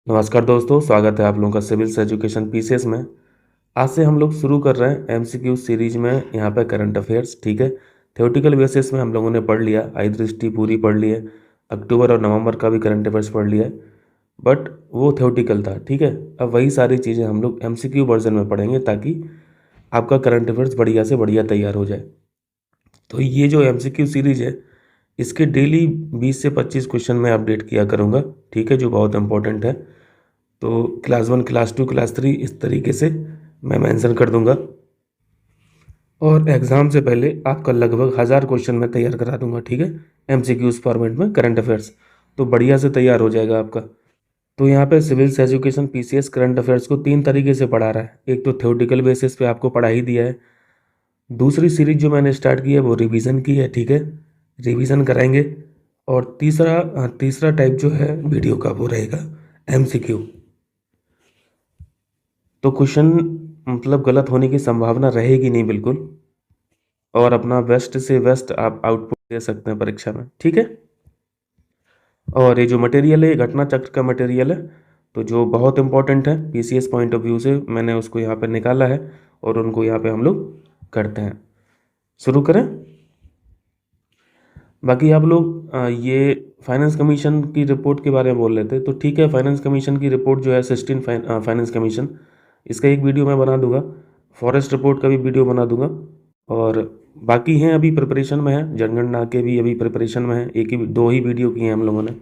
नमस्कार दोस्तों, स्वागत है आप लोगों का सिविल्स एजुकेशन पीसीएस में। आज से हम लोग शुरू कर रहे हैं एमसीक्यू सीरीज में। यहाँ पे करंट अफेयर्स, ठीक है। थ्योरेटिकल बेसिस में हम लोगों ने पढ़ लिया, आई दृष्टि पूरी पढ़ ली है, अक्टूबर और नवंबर का भी करंट अफेयर्स पढ़ लिया है, बट वो थ्योरेटिकल था, ठीक है। अब वही सारी चीज़ें हम लोग एमसीक्यू वर्जन में पढ़ेंगे ताकि आपका करंट अफेयर्स बढ़िया से बढ़िया तैयार हो जाए। तो ये जो एमसीक्यू सीरीज है, इसके डेली 20 से 25 क्वेश्चन मैं अपडेट किया करूँगा, ठीक है, जो बहुत इंपॉर्टेंट है। तो क्लास 1, क्लास 2, क्लास 3 इस तरीके से मैं मेंशन कर दूंगा, और एग्ज़ाम से पहले आपका लगभग 1000 क्वेश्चन मैं तैयार करा दूंगा, ठीक है, एमसीक्यूज फॉर्मेट में करंट अफेयर्स। तो बढ़िया से तैयार हो जाएगा आपका। तो यहाँ पे civils education PCS current affairs को 3 तरीके से पढ़ा रहा है। एक तो थ्योरेटिकल बेसिस पे आपको पढ़ा ही दिया है। दूसरी सीरीज जो मैंने स्टार्ट की है वो रिवीजन की है, ठीक है, रिवीजन कराएंगे। और तीसरा टाइप जो है वीडियो का वो रहेगा एमसीक्यू। तो क्वेश्चन मतलब गलत होने की संभावना रहेगी नहीं बिल्कुल, और अपना बेस्ट से बेस्ट आप आउटपुट दे सकते हैं परीक्षा में, ठीक है। और ये जो मटेरियल है, घटना चक्र का मटेरियल है, तो जो बहुत इंपॉर्टेंट है पीसीएस पॉइंट ऑफ व्यू से, मैंने उसको यहाँ पे निकाला है और उनको यहाँ पे हम लोग करते हैं। शुरू करें। बाकी आप लोग ये फाइनेंस कमीशन की रिपोर्ट के बारे में बोल रहे थे, तो ठीक है, फाइनेंस कमीशन की रिपोर्ट जो है 16 फाइनेंस कमीशन, इसका एक वीडियो मैं बना दूंगा। फॉरेस्ट रिपोर्ट का भी वीडियो बना दूंगा। और बाकी हैं अभी प्रिपरेशन में है, जनगणना के भी अभी प्रिपरेशन में है, एक ही दो ही वीडियो किए हैं हम लोगों ने,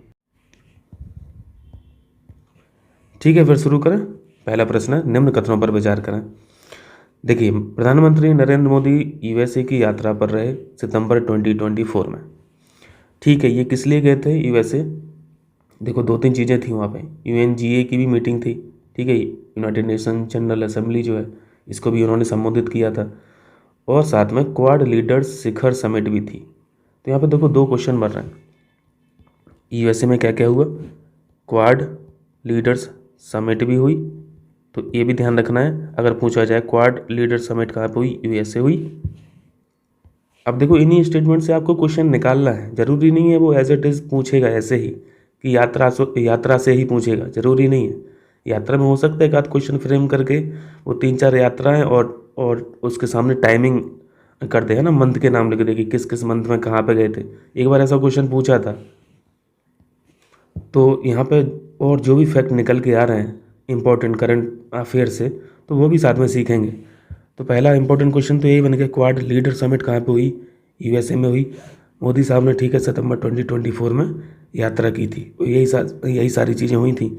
ठीक है। फिर शुरू करें। पहला प्रश्न है, निम्न कथनों पर विचार करें। देखिए, प्रधानमंत्री नरेंद्र मोदी यूएसए की यात्रा पर रहे सितंबर 2024 में, ठीक है। ये किस लिए गए थे यूएसए? देखो, 2-3 चीज़ें थी वहाँ पे। यूएनजीए की भी मीटिंग थी, ठीक है, यूनाइटेड नेशन जनरल असेंबली जो है, इसको भी उन्होंने संबोधित किया था। और साथ में क्वाड लीडर्स शिखर समिट भी थी। तो यहाँ पे देखो 2 क्वेश्चन बन रहे हैं। यूएसए में क्या क्या हुआ? क्वाड लीडर्स समिट भी हुई, तो ये भी ध्यान रखना है। अगर पूछा जाए क्वाड लीडर समिट कहाँ पे हुई, यूएसए हुई। अब देखो, इन्हीं स्टेटमेंट से आपको क्वेश्चन निकालना है। जरूरी नहीं है वो एज इट इज़ पूछेगा ऐसे ही कि यात्रा से ही पूछेगा, जरूरी नहीं है। यात्रा में हो सकता है एक आध क्वेश्चन फ्रेम करके वो 3-4 यात्राएं और उसके सामने टाइमिंग कर देगा ना, मंथ के नाम लिख दे कि किस किस मंथ में कहाँ पे गए थे। एक बार ऐसा क्वेश्चन पूछा था। तो यहाँ पे और जो भी फैक्ट निकल के आ रहे हैं इंपॉर्टेंट करंट अफेयर से, तो वो भी साथ में सीखेंगे। तो पहला इंपॉर्टेंट क्वेश्चन तो यही बन गया, क्वाड लीडर समिट कहाँ पे हुई? यूएसए में हुई। मोदी साहब ने, ठीक है, सितंबर 2024 में यात्रा की थी। तो यही सारी चीज़ें हुई थी।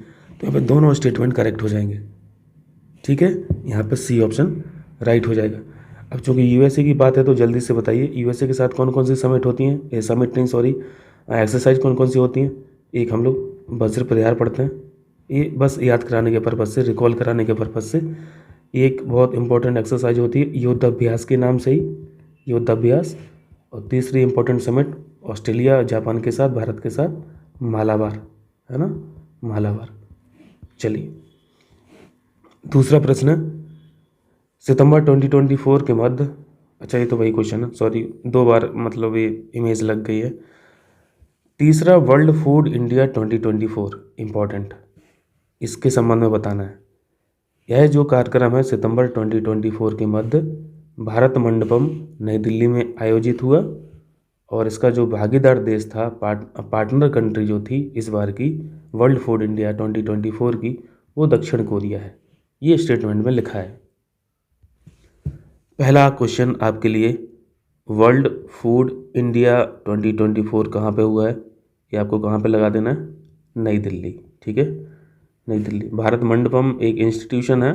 तो यहाँ पे दोनों स्टेटमेंट करेक्ट हो जाएंगे, ठीक है। यहाँ पे सी ऑप्शन राइट हो जाएगा। अब चूँकि यूएसए की बात है तो जल्दी से बताइए, यूएसए के साथ कौन कौन सी समिट होती हैं, समिट नहीं सॉरी, एक्सरसाइज कौन कौन सी होती हैं? एक हम लोग वज्र प्रहार पढ़ते हैं, ये बस याद कराने के पर्पज़ से, रिकॉल कराने के पर्पज़ से। एक बहुत इंपॉर्टेंट एक्सरसाइज होती है युद्धाभ्यास के नाम से ही, युद्धाभ्यास। और तीसरी इंपॉर्टेंट समिट ऑस्ट्रेलिया जापान के साथ, भारत के साथ मालाबार, है ना, मालाबार। चलिए, दूसरा प्रश्न है, सितंबर 2024 के मध्य, अच्छा ये तो वही क्वेश्चन है, सॉरी 2 बार मतलब ये इमेज लग गई है। तीसरा वर्ल्ड फूड इंडिया 2024 इम्पॉर्टेंट, इसके संबंध में बताना है। यह जो कार्यक्रम है सितंबर 2024 के मध्य भारत मंडपम नई दिल्ली में आयोजित हुआ, और इसका जो भागीदार देश था, पार्टनर कंट्री जो थी इस बार की वर्ल्ड फूड इंडिया 2024 की, वो दक्षिण कोरिया है। ये स्टेटमेंट में लिखा है। पहला क्वेश्चन आपके लिए, वर्ल्ड फूड इंडिया 2024 कहाँ पे हुआ है? ये आपको कहाँ पे लगा देना है? नई दिल्ली, ठीक है, नई दिल्ली। भारत मंडपम एक इंस्टीट्यूशन है,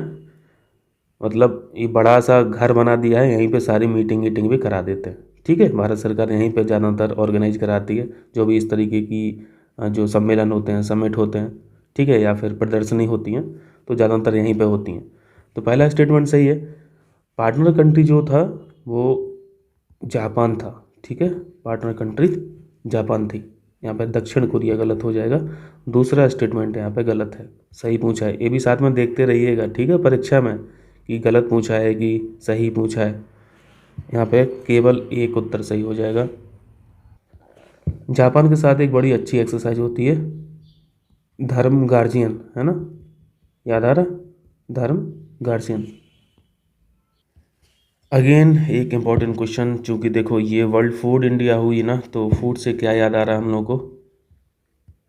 मतलब ये बड़ा सा घर बना दिया है, यहीं पे सारी मीटिंग भी करा देते हैं, ठीक है। भारत सरकार यहीं पे ज़्यादातर ऑर्गेनाइज कराती है जो भी इस तरीके की जो सम्मेलन होते हैं, समिट होते हैं, ठीक है, या फिर प्रदर्शनी होती हैं, तो ज़्यादातर यहीं पे होती हैं। तो पहला स्टेटमेंट सही है। पार्टनर कंट्री जो था वो जापान था, ठीक है, पार्टनर कंट्री जापान थी। यहाँ पे दक्षिण कोरिया गलत हो जाएगा। दूसरा स्टेटमेंट यहाँ पे गलत है, सही पूछा है। ये भी साथ में देखते रहिएगा, ठीक है, परीक्षा में कि गलत पूछा है कि सही पूछा है। यहाँ पे केवल एक उत्तर सही हो जाएगा। जापान के साथ एक बड़ी अच्छी एक्सरसाइज होती है धर्म गार्जियन, है ना, याद आ रहा, धर्म गार्जियन। अगेन एक इम्पॉर्टेंट क्वेश्चन, चूँकि देखो ये वर्ल्ड फूड इंडिया हुई ना, तो फूड से क्या याद आ रहा है हम लोग को,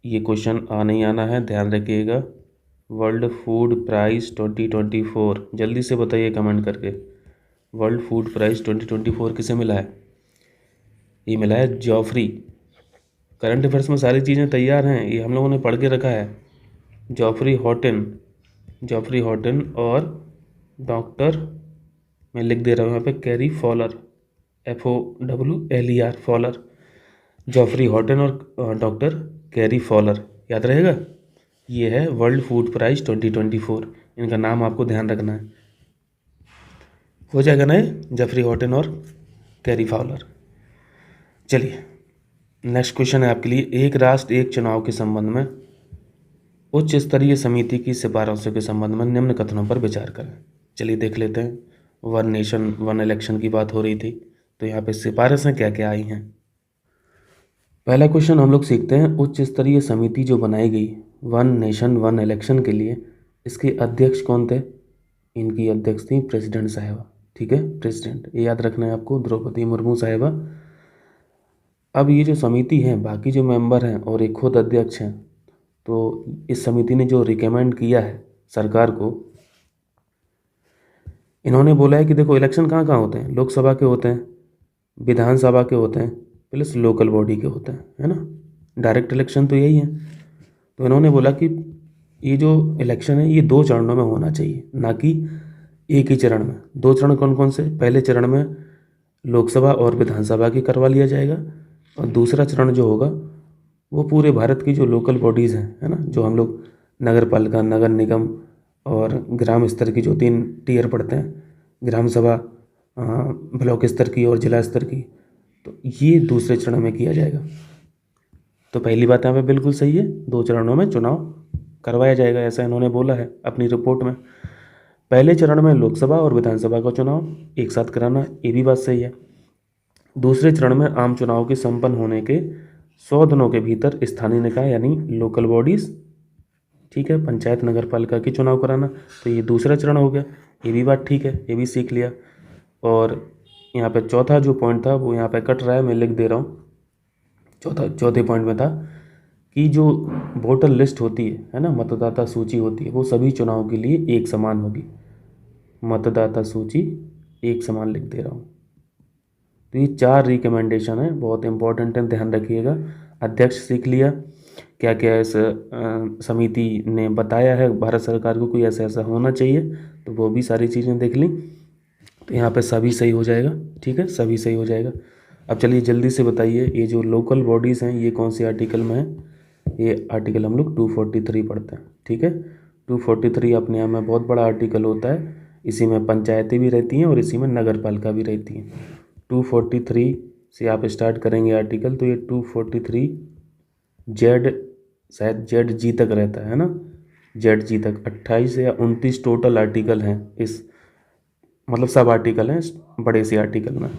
ये क्वेश्चन आना ही आना है, ध्यान रखिएगा। वर्ल्ड फूड प्राइज़ 2024, जल्दी से बताइए कमेंट करके, वर्ल्ड फूड प्राइज़ 2024 किसे मिला है? ये मिला है जॉफरी। करंट अफेयर्स में सारी चीज़ें तैयार हैं, ये हम लोगों ने पढ़ के रखा है। जॉफरी हॉटन, जॉफरी हॉटन और डॉक्टर, मैं लिख दे रहा हूँ यहाँ पे, Cary Fowler, FOWLER, Fowler, Geoffrey Hawtin और डॉक्टर कैरी फॉलर, याद रहेगा। ये है वर्ल्ड फूड प्राइज़ 2024, इनका नाम आपको ध्यान रखना है। हो जाएगा ना ये, जॉफरी हॉटन और कैरी फॉलर। चलिए नेक्स्ट क्वेश्चन है आपके लिए, एक राष्ट्र एक चुनाव के संबंध में उच्च स्तरीय समिति की सिफारिशों के संबंध में निम्न कथनों पर विचार करें। चलिए देख लेते हैं। वन नेशन वन इलेक्शन की बात हो रही थी, तो यहाँ पे सिफारिशें क्या क्या आई हैं। पहला क्वेश्चन हम लोग सीखते हैं, उच्च स्तरीय समिति जो बनाई गई वन नेशन वन इलेक्शन के लिए, इसके अध्यक्ष कौन थे? इनकी अध्यक्ष थी प्रेसिडेंट साहिबा, ठीक है, प्रेसिडेंट, ये याद रखना है आपको, द्रौपदी मुर्मू साहिबा। अब ये जो समिति है, बाकी जो मेंबर हैं और एक खुद अध्यक्ष हैं, तो इस समिति ने जो रिकमेंड किया है सरकार को, इन्होंने बोला है कि देखो इलेक्शन कहाँ कहाँ होते हैं, लोकसभा के होते हैं, विधानसभा के होते हैं, प्लस लोकल बॉडी के होते हैं, है ना, डायरेक्ट इलेक्शन तो यही है। तो इन्होंने बोला कि ये जो इलेक्शन है ये 2 चरणों में होना चाहिए, ना कि एक ही चरण में। 2 चरण कौन कौन से? पहले चरण में लोकसभा और विधानसभा की करवा लिया जाएगा, और दूसरा चरण जो होगा वो पूरे भारत की जो लोकल बॉडीज़ हैं, है ना, जो हम लोग नगर पालिका, नगर निगम और ग्राम स्तर की जो 3 टीयर पड़ते हैं, ग्राम सभा, ब्लॉक स्तर की और जिला स्तर की, तो ये दूसरे चरण में किया जाएगा। तो पहली बात यहाँ पे बिल्कुल सही है, 2 चरणों में चुनाव करवाया जाएगा, ऐसा इन्होंने बोला है अपनी रिपोर्ट में। पहले चरण में लोकसभा और विधानसभा का चुनाव एक साथ कराना, ये भी बात सही है। दूसरे चरण में आम चुनाव के संपन्न होने के 100 दिनों के भीतर स्थानीय निकाय यानी लोकल बॉडीज़, ठीक है, पंचायत नगर पालिका के चुनाव कराना, तो ये दूसरा चरण हो गया, ये भी बात ठीक है, ये भी सीख लिया। और यहाँ पे चौथा जो पॉइंट था वो यहाँ पे कट रहा है, मैं लिख दे रहा हूँ। चौथे पॉइंट में था कि जो वोटर लिस्ट होती है ना, मतदाता सूची होती है, वो सभी चुनाव के लिए एक समान होगी। मतदाता सूची एक समान लिख दे रहा हूँ। तो ये 4 रिकमेंडेशन है, बहुत इंपॉर्टेंट है, ध्यान रखिएगा। अध्यक्ष सीख लिया, क्या क्या इस समिति ने बताया है भारत सरकार को, कोई ऐसा ऐसा होना चाहिए, तो वो भी सारी चीज़ें देख ली, तो यहाँ पे सभी सही हो जाएगा, ठीक है, सभी सही हो जाएगा। अब चलिए जल्दी से बताइए, ये जो लोकल बॉडीज़ हैं ये कौन से आर्टिकल में है? ये आर्टिकल हम लोग 243 पढ़ते हैं, ठीक है। 243 अपने आप में बहुत बड़ा आर्टिकल होता है, इसी में पंचायतें भी रहती हैं और इसी में नगर पालिका भी रहती हैं। 243 से आप स्टार्ट करेंगे आर्टिकल, तो ये 243 जेड, शायद जेड जी तक रहता है ना, जेड जी तक 28 या 29 टोटल आर्टिकल हैं, इस मतलब सब आर्टिकल हैं बड़े से आर्टिकल में।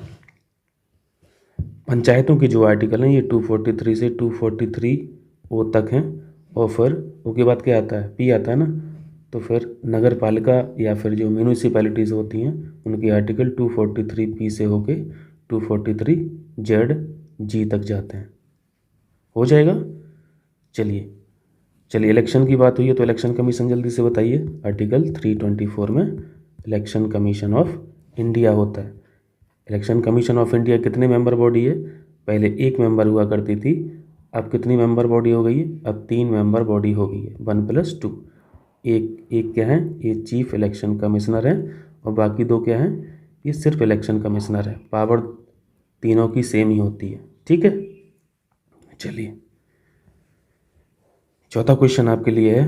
पंचायतों की जो आर्टिकल हैं ये 243 से 243 ओ तक हैं, और फिर ओ के बाद क्या आता है? पी आता है ना, तो फिर नगर पालिका या फिर जो म्यूनिसिपैलिटीज़ होती हैं उनकी आर्टिकल 243 पी से होके 243 जेड जी तक जाते हैं, हो जाएगा। चलिए चलिए इलेक्शन की बात हुई है तो इलेक्शन कमीशन जल्दी से बताइए। आर्टिकल 324 में इलेक्शन कमीशन ऑफ इंडिया होता है। इलेक्शन कमीशन ऑफ इंडिया कितने मेंबर बॉडी है? पहले 1 मेंबर हुआ करती थी, अब कितनी मेंबर बॉडी हो गई है? अब 3 मेंबर बॉडी हो गई है, 1+2। एक क्या है? ये चीफ इलेक्शन कमिश्नर है, और बाकी 2 क्या हैं? ये सिर्फ इलेक्शन कमिश्नर है। पावर तीनों की सेम ही होती है, ठीक है। चलिए चौथा क्वेश्चन आपके लिए है,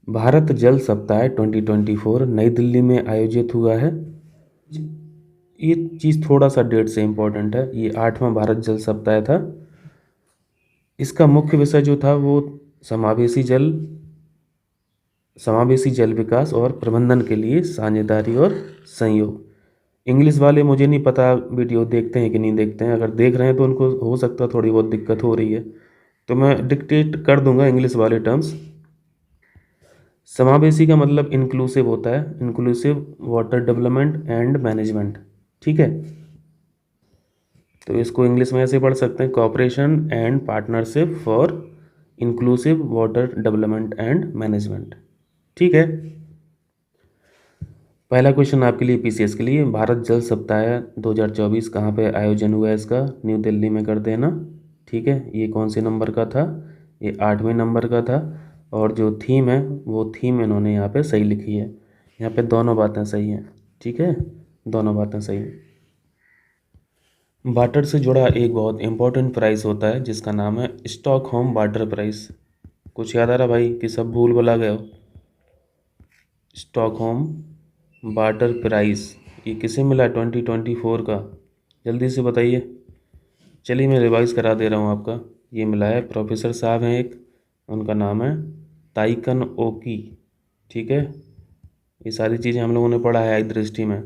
भारत जल सप्ताह 2024 नई दिल्ली में आयोजित हुआ है। ये चीज़ थोड़ा सा डेट से इम्पोर्टेंट है, ये 8वां भारत जल सप्ताह था। इसका मुख्य विषय जो था वो समावेशी जल विकास और प्रबंधन के लिए साझेदारी और सहयोग। इंग्लिश वाले मुझे नहीं पता वीडियो देखते हैं कि नहीं देखते हैं, अगर देख रहे हैं तो उनको हो सकता है थोड़ी बहुत दिक्कत हो रही है, तो मैं डिक्टेट कर दूंगा इंग्लिश वाले टर्म्स। समावेशी का मतलब इंक्लूसिव होता है, inclusive water development and management, ठीक है। तो इसको इंग्लिश में ऐसे पढ़ सकते हैं, cooperation and partnership for inclusive water development and management, ठीक है। पहला क्वेश्चन आपके लिए पीसीएस के लिए, भारत जल सप्ताह 2024 कहाँ पे आयोजन हुआ है इसका? न्यू दिल्ली में कर देना, ठीक है। ये कौन से नंबर का था? ये 8वें नंबर का था। और जो थीम है वो थीम इन्होंने यहाँ पे सही लिखी है, यहाँ पे दोनों बातें सही हैं, ठीक है, दोनों बातें सही हैं। वाटर से जुड़ा एक बहुत इंपॉर्टेंट प्राइज़ होता है जिसका नाम है स्टॉकहोम वाटर प्राइज़। कुछ याद आ रहा भाई कि सब भूल भुला गए हो? स्टॉकहोम वाटर प्राइज़ ये किसे मिला 2024 का? जल्दी से बताइए। चलिए मैं रिवाइज़ करा दे रहा हूँ आपका। ये मिला है, प्रोफेसर साहब हैं एक, उनका नाम है ताइकन ओकी, ठीक है। ये सारी चीज़ें हम लोगों ने पढ़ा है आई दृष्टि में।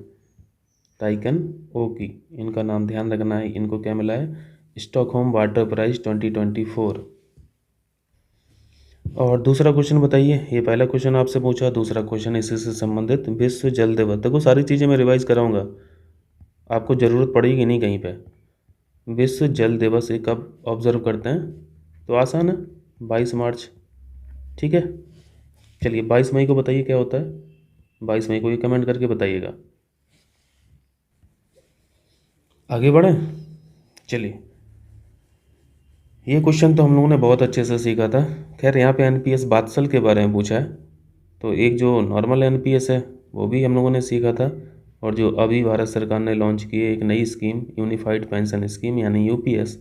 ताइकन ओकी, इनका नाम ध्यान रखना है। इनको क्या मिला है? Stockholm water prize 2024। और दूसरा क्वेश्चन बताइए। ये पहला क्वेश्चन आपसे पूछा, दूसरा क्वेश्चन इसी से संबंधित, विश्व जल दिवस। देखो सारी चीज़ें मैं रिवाइज कराऊंगा, आपको ज़रूरत पड़ेगी नहीं कहीं पे। विश्व जल दिवस ये कब ऑब्जर्व करते हैं? तो आसान है, 22 मार्च, ठीक है। चलिए 22 मई को बताइए क्या होता है? 22 मई को ये कमेंट करके बताइएगा। आगे बढ़ें, चलिए। ये क्वेश्चन तो हम लोगों ने बहुत अच्छे से सीखा था। खैर यहाँ पे एनपीएस बात्सल के बारे में पूछा है, तो एक जो नॉर्मल एनपीएस है वो भी हम लोगों ने सीखा था, और जो अभी भारत सरकार ने लॉन्च की है एक नई स्कीम यूनिफाइड पेंशन स्कीम यानी यूपीएस,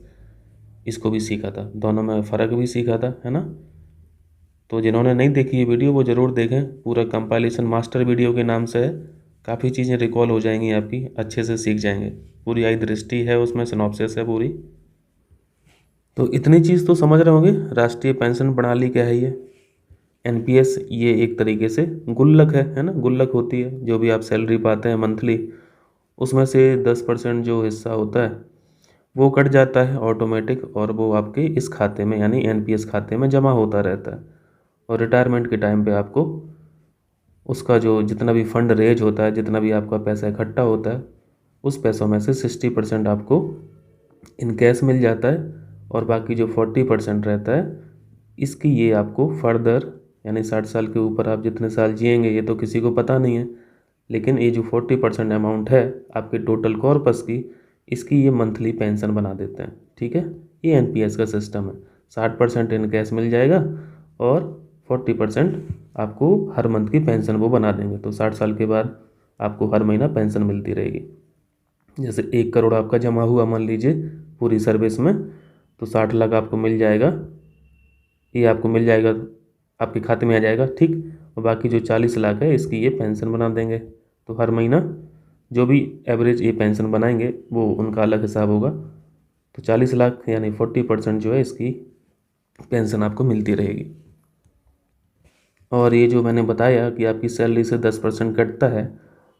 इसको भी सीखा था। दोनों में फ़र्क भी सीखा था, है ना। तो जिन्होंने नहीं देखी ये वीडियो वो ज़रूर देखें, पूरा कंपाइलेशन मास्टर वीडियो के नाम से है। काफ़ी चीज़ें रिकॉल हो जाएंगी आपकी, अच्छे से सीख जाएंगे। पूरी आई दृष्टि है उसमें, सिनॉप्सिस है पूरी। तो इतनी चीज़ तो समझ रहे होंगे। राष्ट्रीय पेंशन प्रणाली क्या है? ये एनपीएस ये एक तरीके से गुल्लक है ना। गुल्लक होती है, जो भी आप सैलरी पाते हैं मंथली, उसमें से 10% जो हिस्सा होता है वो कट जाता है ऑटोमेटिक, और वो आपके इस खाते में यानी एनपीएस खाते में जमा होता रहता है। और रिटायरमेंट के टाइम पे आपको उसका जो जितना भी फंड रेज होता है, जितना भी आपका पैसा इकट्ठा होता है, उस पैसों में से 60% आपको इन कैश मिल जाता है, और बाकी जो 40% रहता है इसकी ये आपको फर्दर, यानी 60 साल के ऊपर आप जितने साल जिएंगे ये तो किसी को पता नहीं है, लेकिन ये जो 40% अमाउंट है आपके टोटल कॉर्पस की, इसकी ये मंथली पेंशन बना देते हैं, ठीक है। ये एनपीएस का सिस्टम है। 60% इन कैश मिल जाएगा और 40% आपको हर मंथ की पेंशन वो बना देंगे। तो 60 साल के बाद आपको हर महीना पेंशन मिलती रहेगी। जैसे 1 करोड़ आपका जमा हुआ मान लीजिए पूरी सर्विस में, तो 60 लाख आपको मिल जाएगा, ये आपको मिल जाएगा, आपके खाते में आ जाएगा, ठीक। और बाकी जो 40 लाख है इसकी ये पेंशन बना देंगे। तो हर महीना जो भी एवरेज ये पेंशन बनाएंगे वो उनका अलग हिसाब होगा। तो 40 लाख यानी 40% जो है इसकी पेंशन आपको मिलती रहेगी। और ये जो मैंने बताया कि आपकी सैलरी से 10% कटता है,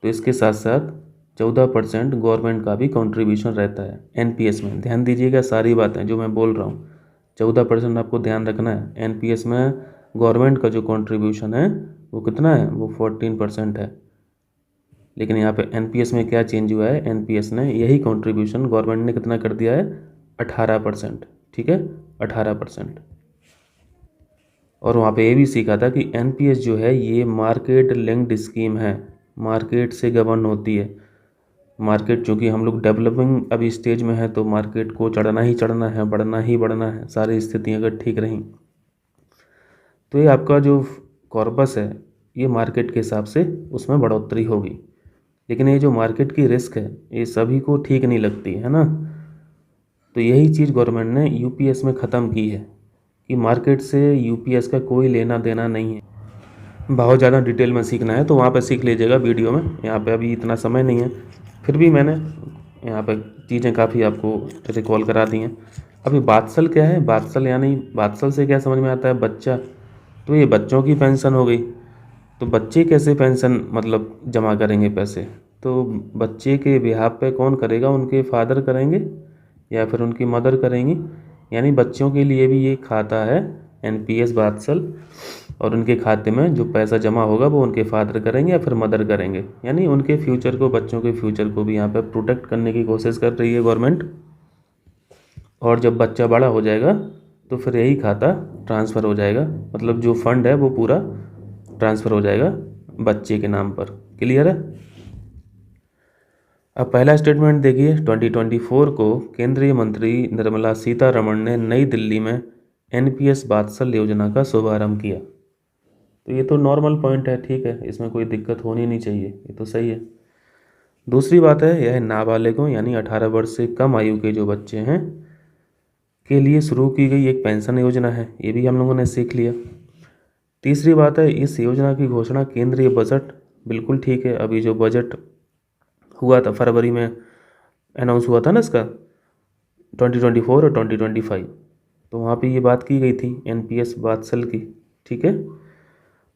तो इसके साथ साथ 14% गवर्नमेंट का भी कंट्रीब्यूशन रहता है एनपीएस में। ध्यान दीजिएगा सारी बातें जो मैं बोल रहा हूँ, 14% आपको ध्यान रखना है। एनपीएस में गवर्नमेंट का जो कंट्रीब्यूशन है वो कितना है? वो 14% है। लेकिन यहाँ पे एनपीएस में क्या चेंज हुआ है? एनपीएस ने यही कंट्रीब्यूशन गवर्नमेंट ने कितना कर दिया है? 18%, ठीक है, 18%। और वहाँ पे ये भी सीखा था कि एनपीएस जो है ये मार्केट लिंक्ड स्कीम है, मार्केट से गवर्न होती है। मार्केट चूँकि हम लोग डेवलपिंग अभी स्टेज में है, तो मार्केट को चढ़ना ही चढ़ना है, बढ़ना ही बढ़ना है, सारी स्थितियाँ अगर ठीक रहीं तो ये आपका जो कॉर्पस है ये मार्केट के हिसाब से उसमें बढ़ोतरी होगी। लेकिन ये जो मार्केट की रिस्क है ये सभी को ठीक नहीं लगती है ना। तो यही चीज़ गवर्नमेंट ने यूपीएस में ख़त्म की है कि मार्केट से यूपीएस का कोई लेना देना नहीं है। बहुत ज़्यादा डिटेल में सीखना है तो वहाँ पे सीख लीजिएगा वीडियो में, यहाँ पे अभी इतना समय नहीं है। फिर भी मैंने यहाँ पे चीज़ें काफ़ी आपको रिकॉल करा दी हैं। अभी बात्सल क्या है? बात्सल यानी बात्सल से क्या समझ में आता है? बच्चा। तो ये बच्चों की पेंशन हो गई। तो बच्चे कैसे पेंशन मतलब जमा करेंगे पैसे? तो बच्चे के बिहाफ पे कौन करेगा? उनके फादर करेंगे या फिर उनकी मदर करेंगी, यानी बच्चों के लिए भी ये खाता है एनपीएस बात्सल, और उनके खाते में जो पैसा जमा होगा वो उनके फादर करेंगे या फिर मदर करेंगे, यानी उनके फ्यूचर को, बच्चों के फ्यूचर को भी यहाँ पे प्रोटेक्ट करने की कोशिश कर रही है गवर्नमेंट। और जब बच्चा बड़ा हो जाएगा तो फिर यही खाता ट्रांसफ़र हो जाएगा, मतलब जो फंड है वो पूरा ट्रांसफ़र हो जाएगा बच्चे के नाम पर। क्लियर है? अब पहला स्टेटमेंट देखिए, 2024 को केंद्रीय मंत्री निर्मला सीतारमण ने नई दिल्ली में एनपीएस बात्सल योजना का शुभारंभ किया। तो ये तो नॉर्मल पॉइंट है, ठीक है, इसमें कोई दिक्कत होनी नहीं चाहिए, ये तो सही है। दूसरी बात है, यह नाबालिगों यानी 18 वर्ष से कम आयु के जो बच्चे हैं के लिए शुरू की गई एक पेंशन योजना है, ये भी हम लोगों ने सीख लिया। तीसरी बात है, इस योजना की घोषणा केंद्रीय बजट, बिल्कुल ठीक है, अभी जो बजट हुआ था फरवरी में अनाउंस हुआ था ना इसका 2024 और 2025, तो वहाँ पे ये बात की गई थी एनपीएस बात्सल की, ठीक है।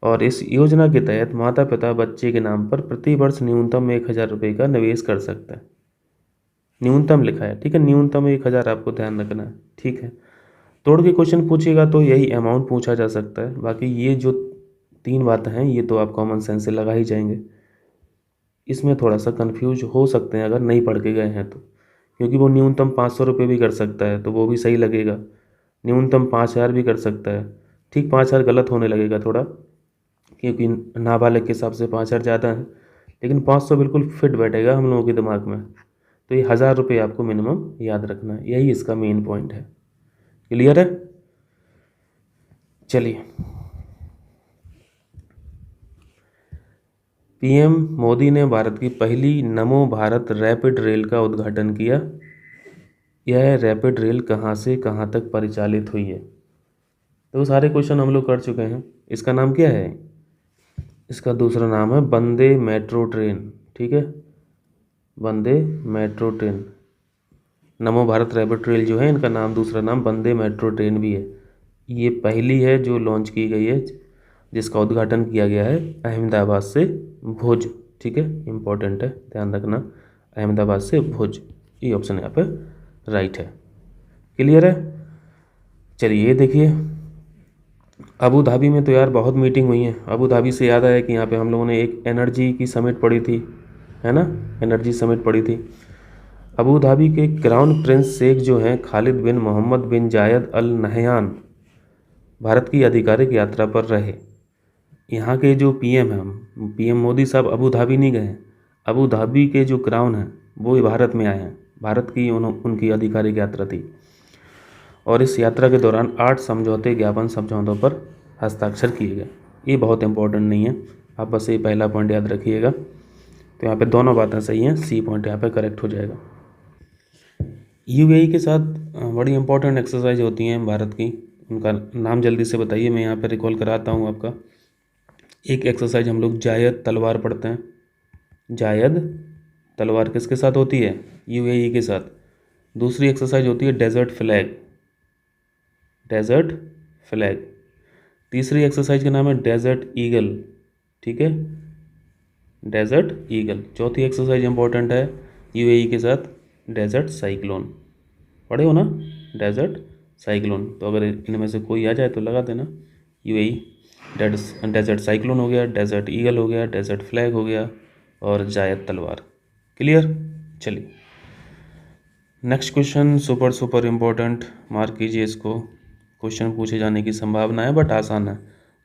और इस योजना के तहत माता पिता बच्चे के नाम पर प्रति वर्ष न्यूनतम 1,000 रुपये का निवेश कर सकता है। न्यूनतम लिखा है, ठीक है, न्यूनतम 1,000 आपको ध्यान रखना है, ठीक है। तोड़ के क्वेश्चन पूछेगा तो यही अमाउंट पूछा जा सकता है, बाकी ये जो 3 बातें हैं ये तो आप कॉमन सेंस से लगा ही जाएंगे। इसमें थोड़ा सा कंफ्यूज हो सकते हैं अगर नहीं पढ़ के गए हैं तो, क्योंकि वो न्यूनतम 500 रुपये भी कर सकता है तो वो भी सही लगेगा, न्यूनतम 5,000 भी कर सकता है, ठीक 5,000 गलत होने लगेगा थोड़ा, क्योंकि नाबालिग के हिसाब से 5,000 ज़्यादा है, लेकिन 500 बिल्कुल फिट बैठेगा हम लोगों के दिमाग में। तो ये 1,000 रुपये आपको मिनिमम याद रखना है, यही इसका मेन पॉइंट है। क्लियर है? चलिए, पीएम मोदी ने भारत की पहली नमो भारत रैपिड रेल का उद्घाटन किया। यह रैपिड रेल कहाँ से कहाँ तक परिचालित हुई है? तो वो सारे क्वेश्चन हम लोग कर चुके हैं। इसका नाम क्या है? इसका दूसरा नाम है वंदे मेट्रो ट्रेन, ठीक है, वंदे मेट्रो ट्रेन। नमो भारत रैपिड रेल जो है इनका नाम, दूसरा नाम वंदे मेट्रो ट्रेन भी है। ये पहली है जो लॉन्च की गई है, जिसका उद्घाटन किया गया है अहमदाबाद से भुज, ठीक है, इम्पोर्टेंट है, ध्यान रखना, अहमदाबाद से भुज, ये ऑप्शन यहाँ पे राइट है। क्लियर है? चलिए ये देखिए, अबू धाबी में तो यार बहुत मीटिंग हुई है। अबू धाबी से याद आया कि यहाँ पे हम लोगों ने एक एनर्जी की समिट पढ़ी थी, है ना, एनर्जी समिट पढ़ी थी। अबू धाबी के क्राउन प्रिंस शेख जो हैं खालिद बिन मोहम्मद बिन जायद अल नहयान भारत की आधिकारिक यात्रा पर रहे। यहाँ के जो पीएम हैं, पीएम मोदी साहब अबू धाबी नहीं गए, अबू धाबी के जो क्राउन हैं वो भारत में आए हैं, भारत की उनकी आधिकारिक यात्रा थी। और इस यात्रा के दौरान 8 समझौते ज्ञापन समझौतों पर हस्ताक्षर किए गए। ये बहुत इंपॉर्टेंट नहीं है, आप बस ये पहला पॉइंट याद रखिएगा। तो यहाँ पे दोनों बातें सही हैं, सी पॉइंट यहाँ पे करेक्ट हो जाएगा। यूएई के साथ बड़ी इंपॉर्टेंट एक्सरसाइज होती हैं भारत की, उनका नाम जल्दी से बताइए, मैं यहाँ पे रिकॉल कराता हूँ आपका। एक एक्सरसाइज हम लोग जायद तलवार पढ़ते हैं, जायद तलवार किसके साथ होती है? यूएई के साथ। दूसरी एक्सरसाइज होती है डेजर्ट फ्लैग, डेजर्ट फ्लैग। तीसरी एक्सरसाइज का नाम है डेजर्ट ईगल, ठीक है, डेजर्ट ईगल। चौथी एक्सरसाइज इंपॉर्टेंट है यूएई के साथ, डेजर्ट साइक्लोन। पढ़े हो ना, डेजर्ट साइक्लोन, तो अगर इनमें से कोई आ जाए तो लगा देना। यूएई, डेजर्ट साइक्लोन हो गया, डेजर्ट ईगल हो गया, डेजर्ट फ्लैग हो गया, और जायद तलवार। क्लियर? चलिए next question, super super important, mark कीजिए इसको, क्वेश्चन पूछे जाने की संभावना है बट आसान है।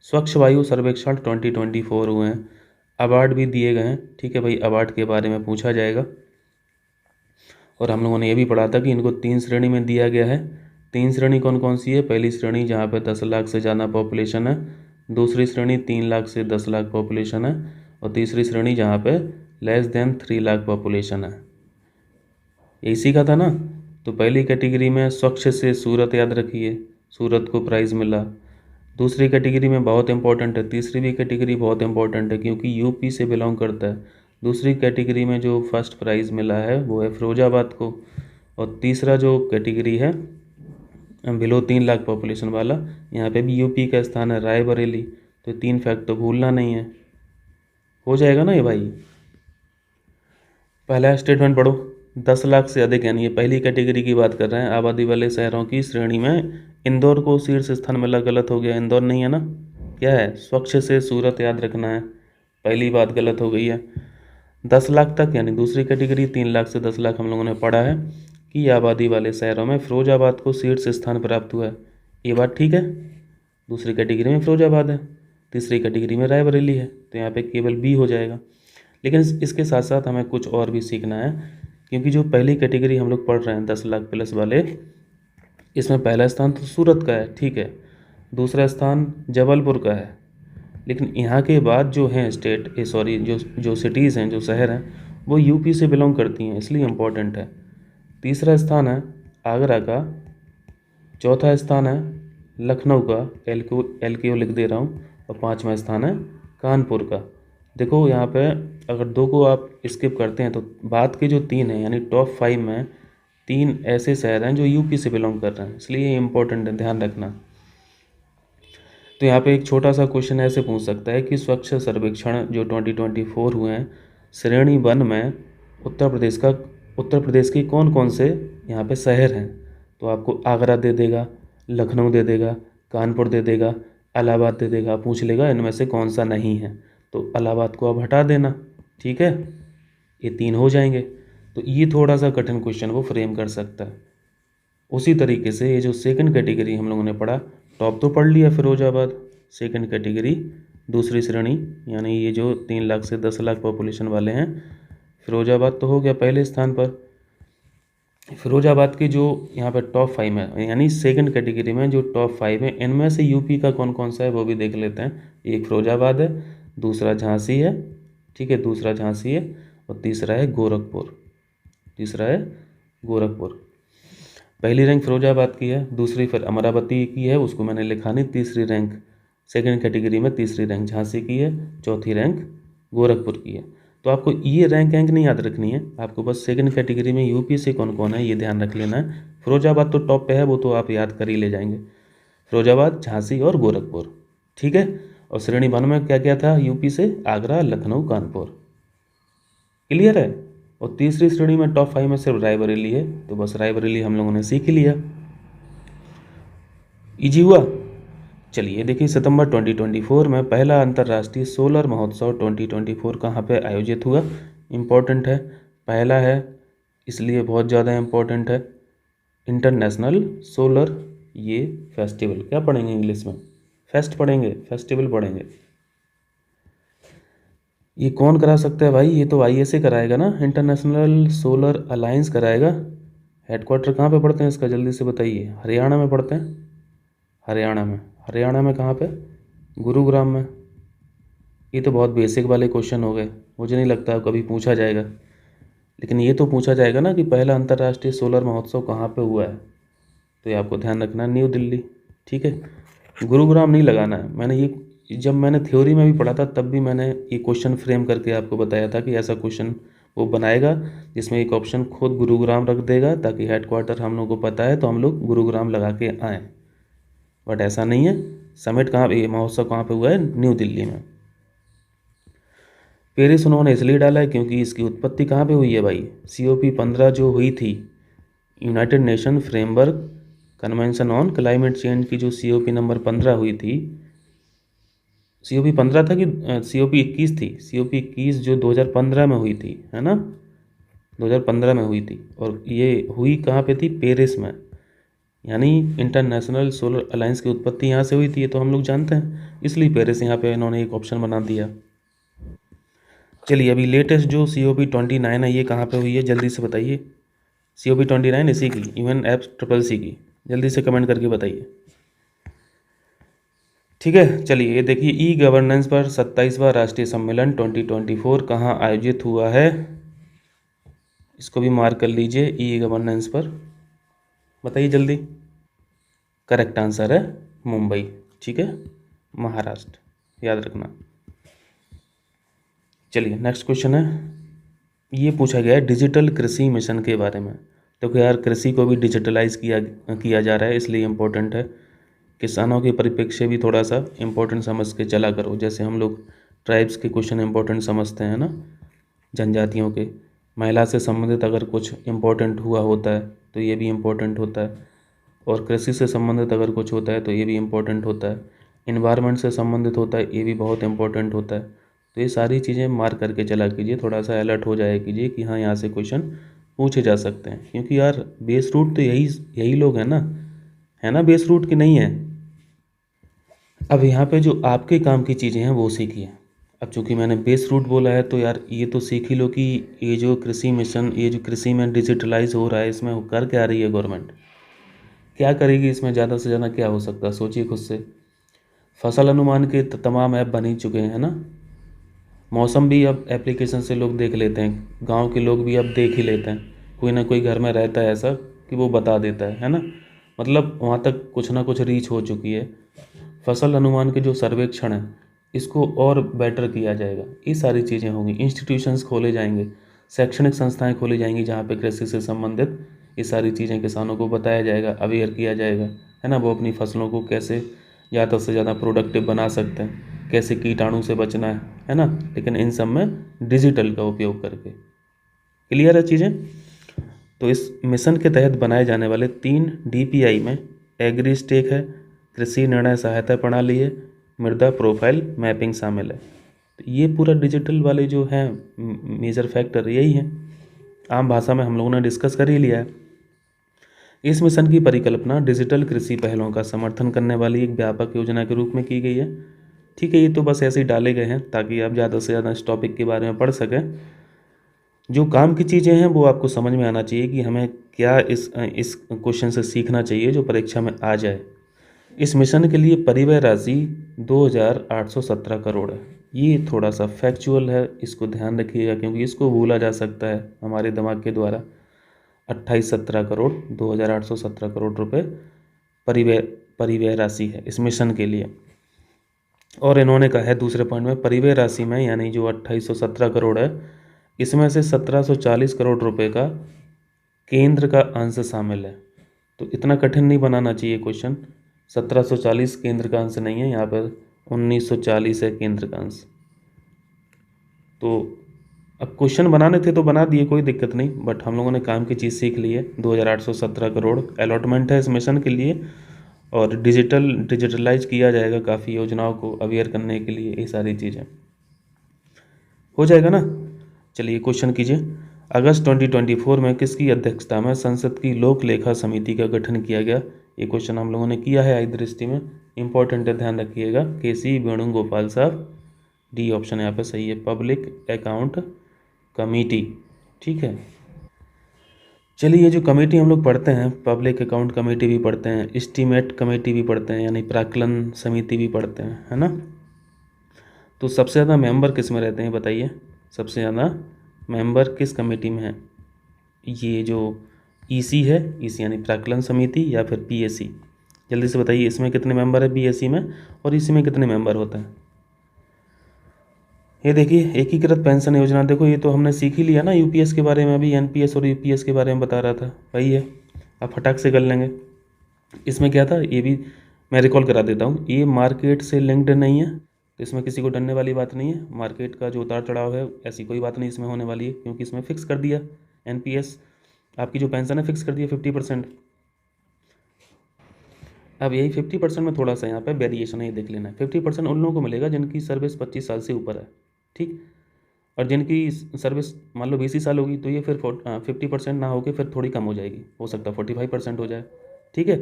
स्वच्छ वायु सर्वेक्षण 2024 हुए हैं, अवार्ड भी दिए गए हैं, ठीक है भाई, अवार्ड के बारे में पूछा जाएगा। और हम लोगों ने ये भी पढ़ा था कि इनको 3 श्रेणी में दिया गया है। 3 श्रेणी कौन कौन सी है? पहली श्रेणी जहाँ पे 10 लाख से ज़्यादा पॉपुलेशन है, दूसरी श्रेणी 3 लाख से 10 लाख पॉपुलेशन है, और तीसरी श्रेणी जहाँ पे लेस देन 3 लाख पॉपुलेशन है। यही सीखा था ना। तो पहली कैटेगरी में स्वच्छ से सूरत याद रखिए, सूरत को प्राइज़ मिला। दूसरी कैटेगरी में बहुत इंपॉर्टेंट है, तीसरी भी कैटेगरी बहुत इंपॉर्टेंट है क्योंकि यूपी से बिलोंग करता है। दूसरी कैटेगरी में जो फर्स्ट प्राइज़ मिला है वो है फिरोजाबाद को, और तीसरा जो कैटेगरी है बिलो 3 लाख पॉपुलेशन वाला, यहाँ पे भी यूपी का स्थान है, रायबरेली। तो 3 फैक्ट तो भूलना नहीं है, हो जाएगा ना ये भाई। पहला स्टेटमेंट पढ़ो, 10 लाख से अधिक, यानी ये पहली कैटेगरी की बात कर रहे हैं, आबादी वाले शहरों की श्रेणी में इंदौर को शीर्ष स्थान मिला। गलत हो गया, इंदौर नहीं है ना, क्या है, स्वच्छ से सूरत याद रखना है, पहली बात गलत हो गई है। 10 लाख तक यानी दूसरी कैटेगरी, 3 लाख से 10 लाख हम लोगों ने पढ़ा है कि आबादी वाले शहरों में फिरोजाबाद को शीर्ष स्थान प्राप्त हुआ है, ये बात ठीक है। दूसरी कैटेगरी में फिरोजाबाद है, तीसरी कैटेगरी में रायबरेली है, तो यहाँ पे केवल बी हो जाएगा। लेकिन इसके साथ साथ हमें कुछ और भी सीखना है, क्योंकि जो पहली कैटेगरी हम लोग पढ़ रहे हैं 10 लाख प्लस वाले, इसमें पहला स्थान तो सूरत का है, ठीक है, दूसरा स्थान जबलपुर का है, लेकिन यहाँ के बाद जो हैं जो सिटीज़ हैं, जो शहर हैं, वो यूपी से बिलोंग करती हैं, इसलिए इम्पोर्टेंट है। तीसरा स्थान है आगरा का, चौथा स्थान है लखनऊ का, एल के ओ लिख दे रहा हूँ, और पाँचवा स्थान है कानपुर का। देखो यहाँ पे अगर 2 को आप स्किप करते हैं तो बाद के जो 3 हैं, यानी टॉप 5 में 3 ऐसे शहर हैं जो यूपी से बिलोंग कर रहे हैं, इसलिए ये इम्पोर्टेंट है, ध्यान रखना। तो यहाँ पे एक छोटा सा क्वेश्चन ऐसे पूछ सकता है कि स्वच्छ सर्वेक्षण जो 2024 हुए हैं श्रेणी 1 में उत्तर प्रदेश के कौन कौन से यहाँ पे शहर हैं, तो आपको आगरा दे देगा, लखनऊ दे देगा, कानपुर दे देगा, इलाहाबाद दे देगा, पूछ लेगा इनमें से कौन सा नहीं है, तो इलाहाबाद को आप हटा देना, ठीक है, ये 3 हो जाएंगे। तो ये थोड़ा सा कठिन क्वेश्चन वो फ्रेम कर सकता है। उसी तरीके से ये जो सेकंड कैटेगरी हम लोगों ने पढ़ा, टॉप तो पढ़ लिया फिरोजाबाद, सेकंड कैटेगरी दूसरी श्रेणी, यानी ये जो 3 लाख से 10 लाख पॉपुलेशन वाले हैं, फिरोजाबाद तो हो गया पहले स्थान पर। फिरोजाबाद के जो यहाँ पर टॉप 5 है, यानी सेकंड कैटेगरी में जो टॉप 5 है, इनमें से यूपी का कौन कौन सा है वो भी देख लेते हैं। एक फिरोजाबाद है, दूसरा झांसी है, ठीक है, दूसरा झांसी है, और तीसरा है गोरखपुर, पहली रैंक फिरोजाबाद की है, दूसरी फिर अमरावती की है, उसको मैंने लिखा नहीं, तीसरी रैंक सेकंड कैटेगरी में तीसरी रैंक झांसी की है, चौथी रैंक गोरखपुर की है। तो आपको ये रैंक नहीं याद रखनी है, आपको बस सेकंड कैटेगरी में यूपी से कौन कौन है ये ध्यान रख लेना है। फिरोजाबाद तो टॉप पे है, वो तो आप याद कर ही ले जाएंगे, फिरोजाबाद, झांसी और गोरखपुर, ठीक है। और श्रेणी 1 में क्या क्या था यूपी से, आगरा, लखनऊ, कानपुर, क्लियर है। और तीसरी श्रेणी में टॉप 5 में सिर्फ रायबरेली है, तो बस रायबरेली हम लोगों ने सीख ही लिया, इजी हुआ। चलिए देखिए, सितंबर 2024 में पहला अंतर्राष्ट्रीय सोलर महोत्सव 2024 कहाँ पे आयोजित हुआ, इम्पोर्टेंट है, पहला है इसलिए बहुत ज़्यादा इम्पोर्टेंट है, इंटरनेशनल सोलर ये फेस्टिवल, क्या पढ़ेंगे इंग्लिश में, फेस्ट पढ़ेंगे, फेस्टिवल पढ़ेंगे। ये कौन करा सकता है भाई, ये तो ISA कराएगा ना, इंटरनेशनल सोलर अलायंस कराएगा। हेडक्वार्टर कहाँ पे पढ़ते हैं इसका, जल्दी से बताइए। हरियाणा में पढ़ते हैं, हरियाणा में कहाँ पे, गुरुग्राम में। ये तो बहुत बेसिक वाले क्वेश्चन हो गए, मुझे नहीं लगता कभी पूछा जाएगा, लेकिन ये तो पूछा जाएगा ना कि पहला अंतर्राष्ट्रीय सोलर महोत्सव कहाँ पे हुआ है, तो ये आपको ध्यान रखना है, न्यू दिल्ली, ठीक है। गुरुग्राम नहीं लगाना है, जब मैंने थ्योरी में भी पढ़ा था तब भी मैंने ये क्वेश्चन फ्रेम करके आपको बताया था कि ऐसा क्वेश्चन वो बनाएगा जिसमें एक ऑप्शन खुद गुरुग्राम रख देगा, ताकि हेडक्वार्टर हम लोग को पता है तो हम लोग गुरुग्राम लगा के आएँ, बट ऐसा नहीं है। समिट कहाँ पे, महोत्सव कहाँ पे हुआ है, न्यू दिल्ली में। पेरिस उन्होंने इसलिए डाला है क्योंकि इसकी उत्पत्ति कहाँ पे हुई है भाई, COP 15 जो हुई थी, United nation framework convention on climate change की जो COP नंबर 15 हुई थी, COP 15 था कि COP 21 थी, COP 21 जो 2015 में हुई थी, है ना, 2015 में हुई थी, और ये हुई कहाँ पे थी, पेरिस में, यानी इंटरनेशनल सोलर अलायंस की उत्पत्ति यहाँ से हुई थी, ये तो हम लोग जानते हैं, इसलिए पेरिस यहाँ पे इन्होंने एक ऑप्शन बना दिया। चलिए अभी लेटेस्ट जो COP 29 है ये कहाँ पे हुई है, जल्दी से बताइए। COP 29 इसी की, UNFCCC की, जल्दी से कमेंट करके बताइए, ठीक है। चलिए ये देखिए, E-गवर्नेंस पर 27वां राष्ट्रीय सम्मेलन 2024 कहाँ आयोजित हुआ है, इसको भी मार्क कर लीजिए, E-गवर्नेंस पर बताइए जल्दी। करेक्ट आंसर है मुंबई, ठीक है, महाराष्ट्र, याद रखना। चलिए नेक्स्ट क्वेश्चन है, ये पूछा गया है डिजिटल कृषि मिशन के बारे में। तो यार कृषि को भी डिजिटलाइज किया जा रहा है, इसलिए इम्पोर्टेंट है। किसानों के परिप्रेक्ष्य भी थोड़ा सा इम्पोर्टेंट समझ के चला करो, जैसे हम लोग ट्राइब्स के क्वेश्चन इम्पोर्टेंट समझते हैं ना, जनजातियों के, महिला से संबंधित अगर कुछ इम्पोर्टेंट हुआ होता है तो ये भी इम्पोर्टेंट होता है, और कृषि से संबंधित अगर कुछ होता है तो ये भी इम्पोर्टेंट होता है, इन्वायरमेंट से संबंधित होता है ये भी बहुत इम्पोर्टेंट होता है। तो ये सारी चीज़ें मार्क करके चला कीजिए, थोड़ा सा अलर्ट हो जाया कीजिए कि हाँ यहाँ से क्वेश्चन पूछे जा सकते हैं, क्योंकि यार बेस रूट तो यही यही लोग हैं ना, है ना, बेस रूट की नहीं है। अब यहाँ पे जो आपके काम की चीज़ें हैं वो सीखिए। अब चूंकि मैंने बेस रूट बोला है तो यार ये तो सीख ही लो कि ये जो कृषि मिशन, ये जो कृषि में डिजिटलाइज हो रहा है, इसमें वो कर क्या रही है गवर्नमेंट, क्या करेगी इसमें, ज़्यादा से ज़्यादा क्या हो सकता है, सोचिए खुद से। फसल अनुमान के तमाम ऐप बन ही चुके हैं, है ना। मौसम भी अब एप्लीकेशन से लोग देख लेते हैं, गांव के लोग भी अब देख ही लेते हैं, कोई ना कोई घर में रहता है ऐसा कि वो बता देता है ना। मतलब वहाँ तक कुछ ना कुछ रीच हो चुकी है। फसल अनुमान के जो सर्वेक्षण है इसको और बेटर किया जाएगा, ये सारी चीज़ें होंगी, इंस्टीट्यूशंस खोले जाएंगे, शैक्षणिक संस्थाएं खोली जाएंगी जहाँ पे कृषि से संबंधित ये सारी चीज़ें किसानों को बताया जाएगा, अवेयर किया जाएगा, है ना। वो अपनी फसलों को कैसे ज़्यादा से ज़्यादा प्रोडक्टिव बना सकते हैं, कैसे कीटाणु से बचना है ना, लेकिन इन सब में डिजिटल का उपयोग करके। क्लियर है चीज़ें। तो इस मिशन के तहत बनाए जाने वाले 3 DPI में एग्री स्टेक है, कृषि निर्णय सहायता प्रणाली है, मृदा प्रोफाइल मैपिंग शामिल है। तो ये पूरा डिजिटल वाले जो हैं मेजर फैक्टर यही हैं, आम भाषा में हम लोगों ने डिस्कस कर ही लिया है। इस मिशन की परिकल्पना डिजिटल कृषि पहलों का समर्थन करने वाली एक व्यापक योजना के रूप में की गई है। ठीक है, ये तो बस ऐसे ही डाले गए हैं ताकि आप ज़्यादा से ज़्यादा इस टॉपिक के बारे में पढ़ सकें। जो काम की चीज़ें हैं वो आपको समझ में आना चाहिए कि हमें क्या इस क्वेश्चन से सीखना चाहिए जो परीक्षा में आ जाए। इस मिशन के लिए परिव्यय राशि 2817 करोड़ है। ये थोड़ा सा फैक्चुअल है, इसको ध्यान रखिएगा क्योंकि इसको भूला जा सकता है हमारे दिमाग के द्वारा। 2817 करोड़ 2817 करोड़ रुपए परिव्यय परिव्यय राशि है इस मिशन के लिए। और इन्होंने कहा है दूसरे पॉइंट में, परिव्यय राशि में यानी जो 2817 करोड़ है इसमें से 1740 करोड़ रुपए का केंद्र का अंश शामिल है। तो इतना कठिन नहीं बनाना चाहिए क्वेश्चन, 1740 केंद्र का अंश नहीं है, यहाँ पर 1940 है केंद्र का अंश। तो अब क्वेश्चन बनाने थे तो बना दिए, कोई दिक्कत नहीं, बट हम लोगों ने काम की चीज़ सीख ली है। 2817 करोड़ अलॉटमेंट है इस मिशन के लिए, और डिजिटलाइज किया जाएगा काफ़ी योजनाओं को अवेयर करने के लिए, ये सारी चीज़ें हो जाएगा ना। चलिए क्वेश्चन कीजिए। अगस्त 2024 में किसकी अध्यक्षता में संसद की लोक लेखा समिति का गठन किया गया। ये क्वेश्चन हम लोगों ने किया है आई दृष्टि में, इंपॉर्टेंट है, ध्यान रखिएगा। KC वेणुगोपाल साहब, डी ऑप्शन यहाँ पे सही है, पब्लिक अकाउंट कमेटी। ठीक है, चलिए ये जो कमेटी हम लोग पढ़ते हैं, पब्लिक अकाउंट कमेटी भी पढ़ते हैं, एस्टीमेट कमेटी भी पढ़ते हैं, यानी प्राक्कलन समिति भी पढ़ते हैं, है ना। तो सबसे ज़्यादा मेंबर किस में रहते हैं बताइए, सबसे ज़्यादा मेंबर किस कमेटी में है। ये जो EC है, EC यानी प्राक्कलन समिति, या फिर PAC, जल्दी से बताइए इसमें कितने मेंबर है BAC में, और EC में कितने मेंबर होते हैं। ये देखिए एकीकृत पेंशन योजना, देखो ये तो हमने सीख ही लिया ना UPS के बारे में, अभी NPS और UPS के बारे में बता रहा था, वही है, अब फटाक से कर लेंगे। इसमें क्या था ये भी मैं रिकॉल करा देता हूँ, ये मार्केट से लिंक्ड नहीं है, तो इसमें किसी को डरने वाली बात नहीं है। मार्केट का जो उतार चढ़ाव है ऐसी कोई बात नहीं इसमें होने वाली है, क्योंकि इसमें फिक्स कर दिया NPS, आपकी जो पेंशन है फिक्स कर दिया 50%। अब यही 50% में थोड़ा सा यहाँ पे वेरिएशन है, ये देख लेना है। 50% उन लोगों को मिलेगा जिनकी सर्विस 25 साल से ऊपर है, ठीक। और जिनकी सर्विस मान लो 20 ही साल होगी तो ये फिर 50% ना होकर फिर थोड़ी कम हो जाएगी, हो सकता है 45% हो जाए, ठीक है।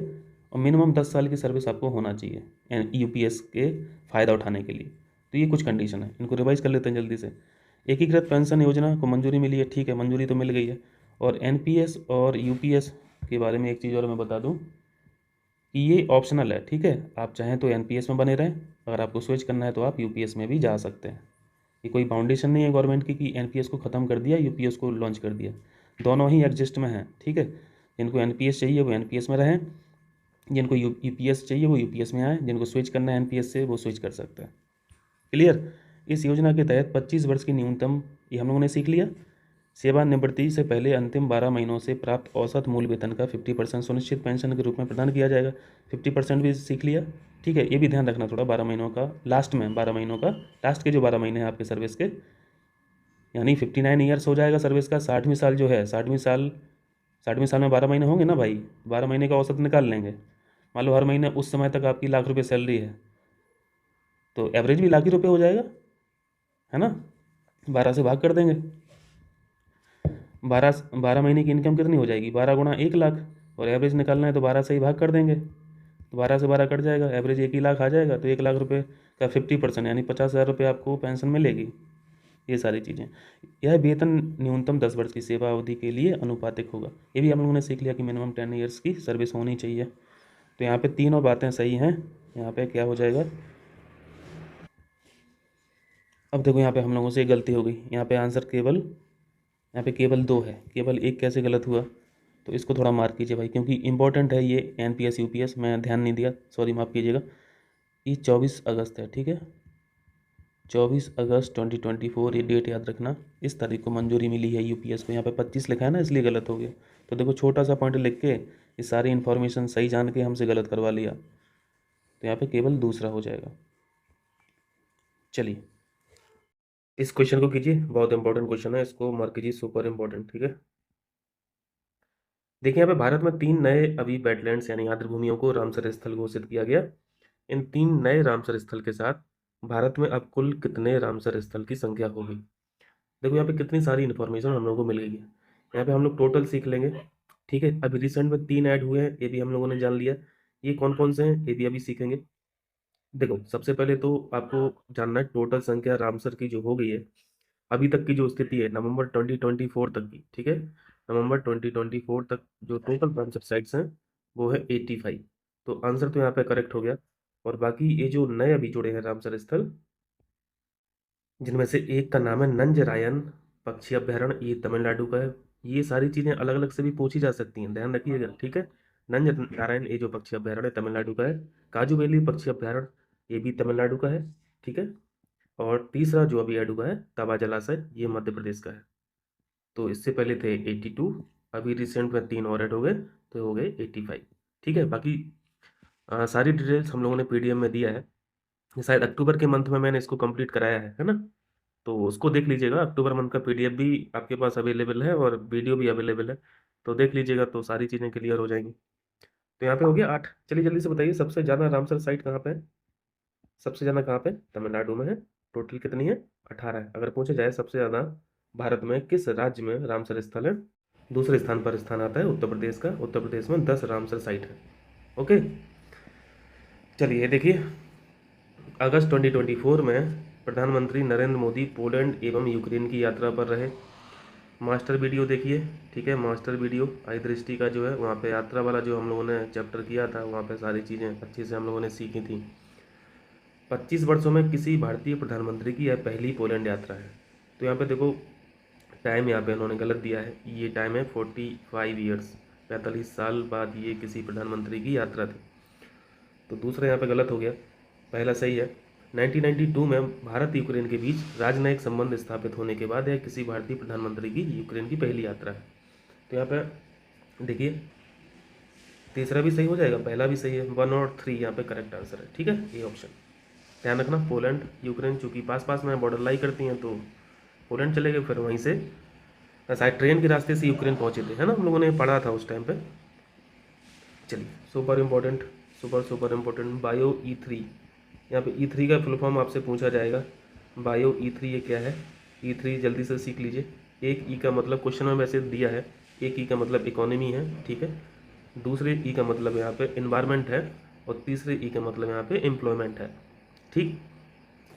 और मिनिमम 10 साल की सर्विस आपको होना चाहिए UPS के फ़ायदा उठाने के लिए। तो ये कुछ कंडीशन है, इनको रिवाइज कर लेते हैं जल्दी से। एकीकृत पेंशन योजना को मंजूरी मिली है, ठीक है, मंजूरी तो मिल गई है। और NPS और UPS के बारे में एक चीज़ और मैं बता दूँ कि ये ऑप्शनल है, ठीक है। आप चाहें तो NPS में बने रहें, अगर आपको स्विच करना है तो आप UPS में भी जा सकते हैं। ये कोई बाउंडेशन नहीं है गवर्नमेंट की कि NPS को ख़त्म कर दिया UPS को लॉन्च कर दिया, दोनों ही एग्जिस्ट में हैं, ठीक है। जिनको NPS चाहिए वो NPS में रहें, जिनको UPS चाहिए वो UPS में आए, जिनको स्विच करना है NPS से वो स्विच कर सकते हैं। क्लियर। इस योजना के तहत 25 वर्ष की न्यूनतम, ये हम लोगों ने सीख लिया, सेवानिवृत्ति से पहले अंतिम 12 महीनों से प्राप्त औसत मूल वेतन का 50% सुनिश्चित पेंशन के रूप में प्रदान किया जाएगा। 50% भी सीख लिया, ठीक है। ये भी ध्यान रखना थोड़ा, 12 महीनों का लास्ट में, 12 महीनों का लास्ट के जो 12 महीने हैं आपके सर्विस के, यानी 59 ईयर्स हो जाएगा सर्विस का। 60वीं साल जो है, 60वीं साल में 12 महीने होंगे ना भाई, 12 महीने का औसत निकाल लेंगे। मान लो हर महीने उस समय तक आपकी लाख रुपये सैलरी है, तो एवरेज भी लाख ही रुपये हो जाएगा, है ना। 12 से भाग कर देंगे, 12 महीने की इनकम कितनी हो जाएगी, 12 गुणा 1 लाख, और एवरेज निकालना है तो 12 से ही भाग कर देंगे, तो 12 से 12 कट जाएगा, एवरेज 1 ही लाख आ जाएगा। तो 1 लाख रुपये का 50% यानी 50,000 रुपये आपको पेंशन में लेगी। ये सारी चीज़ें, यह वेतन न्यूनतम 10 वर्ष की सेवा अवधि के लिए अनुपातिक होगा। ये भी हम लोगों ने सीख लिया कि मिनिमम 10 ईयर्स की सर्विस होनी चाहिए। तो यहाँ पे तीनों बातें सही हैं। यहाँ पे क्या हो जाएगा, अब देखो यहाँ पे हम लोगों से एक गलती हो गई। यहाँ पे आंसर यहाँ पे केवल 2 है, केवल 1 कैसे गलत हुआ, तो इसको थोड़ा मार्क कीजिए भाई, क्योंकि इंपॉर्टेंट है ये NPS UPS, मैं ध्यान नहीं दिया, सॉरी माफ़ कीजिएगा। ये 24 अगस्त है, ठीक है, 24 अगस्त 2024 ये डेट याद रखना। इस तारीख को मंजूरी मिली है UPS को। यहाँ पे 25 लिखा है ना, इसलिए गलत हो गया। तो देखो छोटा सा पॉइंट लिख के ये सारी इन्फॉर्मेशन सही जान के हमसे गलत करवा लिया, तो यहाँ पे केवल दूसरा हो जाएगा। चलिए इस क्वेश्चन को कीजिए, बहुत इंपॉर्टेंट क्वेश्चन है, इसको मार्क कीजिए सुपर इंपॉर्टेंट, ठीक है। देखिए यहाँ पे भारत में 3 नए अभी वेटलैंड्स यानी आर्द्र भूमियों को रामसर स्थल घोषित किया गया। इन 3 नए रामसर स्थल के साथ भारत में अब कुल कितने रामसर स्थल की संख्या होगी। देखो यहाँ पे कितनी सारी इन्फॉर्मेशन हम लोगों को मिल गई है। यहाँ पे हम लोग टोटल सीख लेंगे, ठीक है। अभी रिसेंट में 3 ऐड हुए हैं, ये भी हम लोगों ने जान लिया। ये कौन कौन से हैं ये भी अभी सीखेंगे। देखो सबसे पहले तो आपको जानना है टोटल संख्या रामसर की जो हो गई है अभी तक की जो स्थिति है नवंबर 2024 तक की, ठीक है। नवंबर 2024 तक जो टोटल रामसर साइट्स हैं वो है 85। तो आंसर तो यहाँ पे करेक्ट हो गया। और बाकी ये जो नए अभी जुड़े हैं रामसर स्थल, जिनमें से एक का नाम है नंजरायन पक्षी अभ्यारण्य, ये तमिलनाडु का है। ये सारी चीज़ें अलग अलग से भी पूछी जा सकती हैं, ध्यान रखिएगा, ठीक है। नंज नारायण ये जो पक्षी अभ्यारण्य तमिलनाडु का है। काजू वैली पक्षी अभ्यारण्य ये भी तमिलनाडु का है, ठीक है। और तीसरा जो अभी ऐड हुआ है तवा जलाशय, ये मध्य प्रदेश का है। तो इससे पहले थे 82, अभी रिसेंट में 3 और ऐड हो गए तो हो गए 85, ठीक है। बाकी सारी डिटेल्स हम लोगों ने PDF में दिया है। ये शायद अक्टूबर के मंथ में मैंने इसको कंप्लीट कराया है ना। तो उसको देख लीजिएगा, अक्टूबर मंथ का PDF भी आपके पास अवेलेबल है और वीडियो भी अवेलेबल है, तो देख लीजिएगा तो सारी चीज़ें क्लियर हो जाएंगी। तो यहाँ पे हो गया 8। चलिए जल्दी से बताइए सबसे ज़्यादा रामसर साइट कहाँ पे है। सबसे ज़्यादा कहाँ पे, तमिलनाडु में है। टोटल कितनी है, 18 है। अगर पूछा जाए सबसे ज़्यादा भारत में किस राज्य में रामसर स्थल है, दूसरे स्थान पर स्थान आता है उत्तर प्रदेश का। उत्तर प्रदेश में 10 रामसर साइट है। ओके चलिए देखिए, अगस्त 2024 में प्रधानमंत्री नरेंद्र मोदी पोलैंड एवं यूक्रेन की यात्रा पर रहे। मास्टर वीडियो देखिए, ठीक है। मास्टर वीडियो आई दृष्टि का जो है वहाँ पे यात्रा वाला जो हम लोगों ने चैप्टर किया था, वहाँ पे सारी चीज़ें अच्छे से हम लोगों ने सीखी थी। 25 वर्षों में किसी भारतीय प्रधानमंत्री की यह पहली पोलैंड यात्रा है। तो यहाँ पे देखो टाइम यहाँ पे उन्होंने गलत दिया है, ये टाइम है 45 ईयर्स, 45 साल बाद ये किसी प्रधानमंत्री की यात्रा थी। तो दूसरा यहाँ पे गलत हो गया, पहला सही है। 1992 में भारत यूक्रेन के बीच राजनयिक संबंध स्थापित होने के बाद यह किसी भारतीय प्रधानमंत्री की यूक्रेन की पहली यात्रा है। तो यहाँ पे देखिए तीसरा भी सही हो जाएगा, पहला भी सही है। 1 और 3 यहाँ पे करेक्ट आंसर है, ठीक है। ये ऑप्शन ध्यान रखना, पोलैंड यूक्रेन चूँकि पास पास में बॉर्डर लाई करती हैं, तो पोलैंड चले गए, फिर वहीं से शायद ट्रेन के रास्ते से यूक्रेन पहुँचे थे, है ना, हम लोगों ने पढ़ा था उस टाइम पे। चलिए super important, super important bio E3। यहाँ पे E3 का फुल फॉर्म आपसे पूछा जाएगा। बायो E3 ये क्या है, E3 जल्दी से सीख लीजिए। एक E का मतलब क्वेश्चन में वैसे दिया है, एक E का मतलब इकोनॉमी है, ठीक है। दूसरे E का मतलब यहाँ पे इन्वायरमेंट है, और तीसरे E का मतलब यहाँ पे एम्प्लॉयमेंट है, ठीक।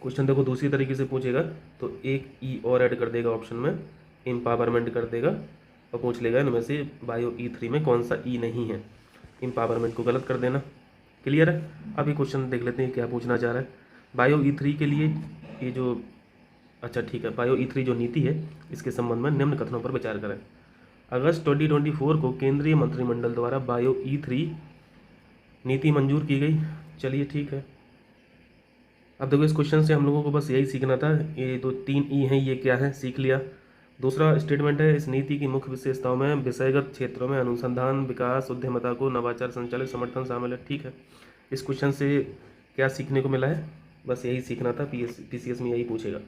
क्वेश्चन देखो दूसरी तरीके से पूछेगा तो एक E और ऐड कर देगा ऑप्शन में, एम्पावरमेंट कर देगा, और पूछ लेगा इनमें से बायो E3 में कौन सा E नहीं है। एम्पावरमेंट को गलत कर देना, क्लियर है। अभी क्वेश्चन देख लेते हैं क्या पूछना चाह रहा है। बायो E3 के लिए ये जो, अच्छा ठीक है, बायो E3 जो नीति है इसके संबंध में निम्न कथनों पर विचार करें। अगस्त 2024 को केंद्रीय मंत्रिमंडल द्वारा बायो E3 नीति मंजूर की गई। चलिए ठीक है, अब देखो इस क्वेश्चन से हम लोगों को बस यही सीखना था, ये दो 3 ई हैं ये क्या है, सीख लिया। दूसरा स्टेटमेंट है, इस नीति की मुख्य विशेषताओं में विषयगत क्षेत्रों में अनुसंधान विकास उद्यमता को नवाचार संचालित समर्थन शामिल है, ठीक है। इस क्वेश्चन से क्या सीखने को मिला है, बस यही सीखना था, PCS में यही पूछेगा।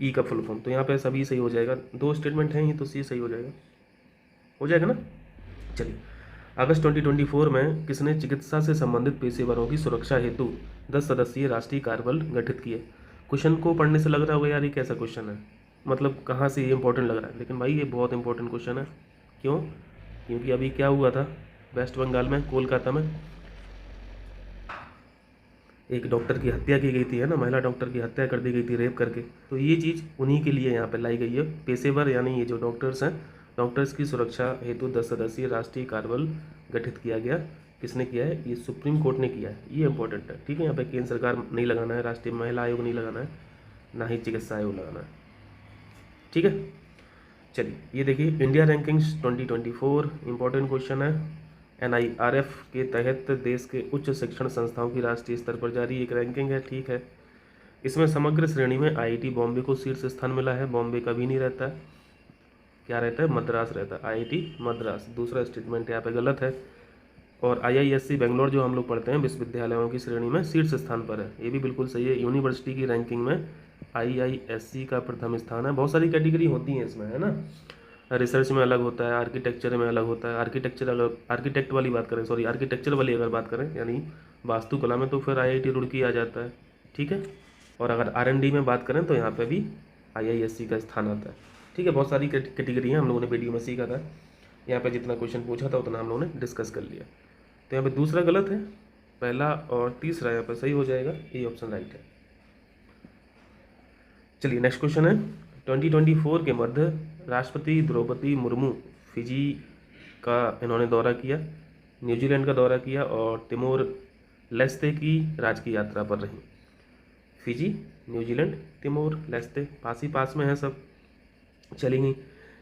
ई का फुल फॉर्म, तो यहाँ पे सभी सही हो जाएगा, 2 स्टेटमेंट हैं ये तो सी सही हो जाएगा ना। चलिए, अगस्त 2024 में किसने चिकित्सा से संबंधित पेशेवरों की सुरक्षा हेतु 10 सदस्यीय राष्ट्रीय कार्यबल गठित किए। क्वेश्चन को पढ़ने से लग रहा होगा यार ये कैसा क्वेश्चन है, मतलब कहाँ से ये इंपॉर्टेंट लग रहा है, लेकिन भाई ये बहुत इंपॉर्टेंट क्वेश्चन है। क्यों? क्योंकि अभी क्या हुआ था वेस्ट बंगाल में, कोलकाता में एक डॉक्टर की हत्या की गई थी, है ना, महिला डॉक्टर की हत्या कर दी गई थी रेप करके। तो ये चीज़ उन्हीं के लिए यहाँ पे लाई गई है, पेशेवर यानी ये जो डॉक्टर्स हैं, डॉक्टर्स की सुरक्षा हेतु 10 सदस्यीय राष्ट्रीय कार्यबल गठित किया गया। किसने किया है? ये सुप्रीम कोर्ट ने किया है, ये इंपॉर्टेंट है। ठीक है, यहाँ पे केंद्र सरकार नहीं लगाना है, राष्ट्रीय महिला आयोग नहीं लगाना है, ना ही चिकित्सा आयोग लगाना है। ठीक है, चलिए ये देखिए, इंडिया रैंकिंग्स 2024 इंपॉर्टेंट क्वेश्चन है। NIRF के तहत देश के उच्च शिक्षण संस्थाओं की राष्ट्रीय स्तर पर जारी एक रैंकिंग है। ठीक है, इसमें समग्र श्रेणी में IIT बॉम्बे को शीर्ष स्थान मिला है। बॉम्बे कभी नहीं रहता है, क्या रहता है? मद्रास रहता है, IIT मद्रास। दूसरा स्टेटमेंट यहाँ पे गलत है। और IISc बेंगलोर जो हम लोग पढ़ते हैं विश्वविद्यालयों की श्रेणी में शीर्ष स्थान पर है, ये भी बिल्कुल सही है। यूनिवर्सिटी की रैंकिंग में IISc का प्रथम स्थान है। बहुत सारी कैटेगरी होती हैं इसमें, है ना, रिसर्च में अलग होता है, आर्किटेक्चर में अलग होता है। आर्किटेक्चर अगर आर्किटेक्ट वाली बात करें, सॉरी आर्किटेक्चर वाली अगर बात करें यानी वास्तुकला में, तो फिर IIT रुड़की आ जाता है। ठीक है, और अगर R&D में बात करें तो यहाँ पे भी IISc का स्थान आता है। ठीक है, बहुत सारी कैटेगरी हैं, हम लोगों ने वीडियो में सीखा था। यहाँ पे जितना क्वेश्चन पूछा था उतना हम लोगों ने डिस्कस कर लिया। तो यहाँ पे दूसरा गलत है, पहला और तीसरा यहाँ पे सही हो जाएगा, ये ऑप्शन राइट है। चलिए नेक्स्ट क्वेश्चन है, 2024 के मध्य राष्ट्रपति द्रौपदी मुर्मू फिजी का इन्होंने दौरा किया, न्यूजीलैंड का दौरा किया और तिमोर लेस्ते की राजकीय यात्रा पर रहीं। फिजी, न्यूजीलैंड, तिमोर लेस्ते, पास ही पास में है सब, चली गई।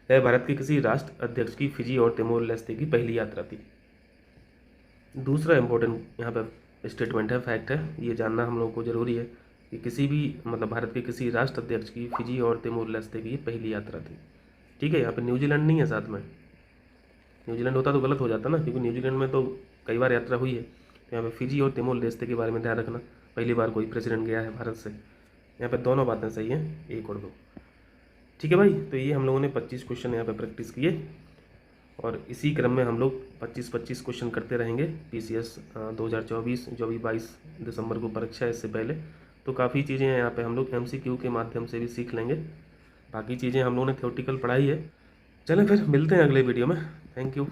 यह भारत के किसी राष्ट्र अध्यक्ष की फिजी और तिमोर लेस्ते की पहली यात्रा थी। दूसरा इंपॉर्टेंट यहाँ पर स्टेटमेंट है, फैक्ट है, ये जानना हम लोगों को ज़रूरी है कि किसी भी मतलब भारत के किसी राष्ट्र अध्यक्ष की फिजी और तिमोर लेस्ते की पहली यात्रा थी। ठीक है, यहाँ पे न्यूजीलैंड नहीं है साथ में, न्यूजीलैंड होता तो गलत हो जाता ना, क्योंकि न्यूजीलैंड में तो कई बार यात्रा हुई है। तो यहाँ पे फिजी और तिमोर लेस्ते के बारे में ध्यान रखना, पहली बार कोई प्रेसिडेंट गया है भारत से। यहाँ पे दोनों बातें सही हैं, 1 और 2। ठीक है भाई, तो ये हम लोगों ने 25 क्वेश्चन यहाँ पे प्रैक्टिस किए और इसी क्रम में हम लोग 25-25 क्वेश्चन करते रहेंगे PCS 2024, जो अभी 22 दिसंबर को परीक्षा है, इससे पहले। तो काफ़ी चीज़ें यहाँ पे हम लोग MCQ के माध्यम से भी सीख लेंगे, बाकी चीज़ें हम लोगों ने थ्योरेटिकल पढ़ाई है। चलें फिर मिलते हैं अगले वीडियो में, थैंक यू।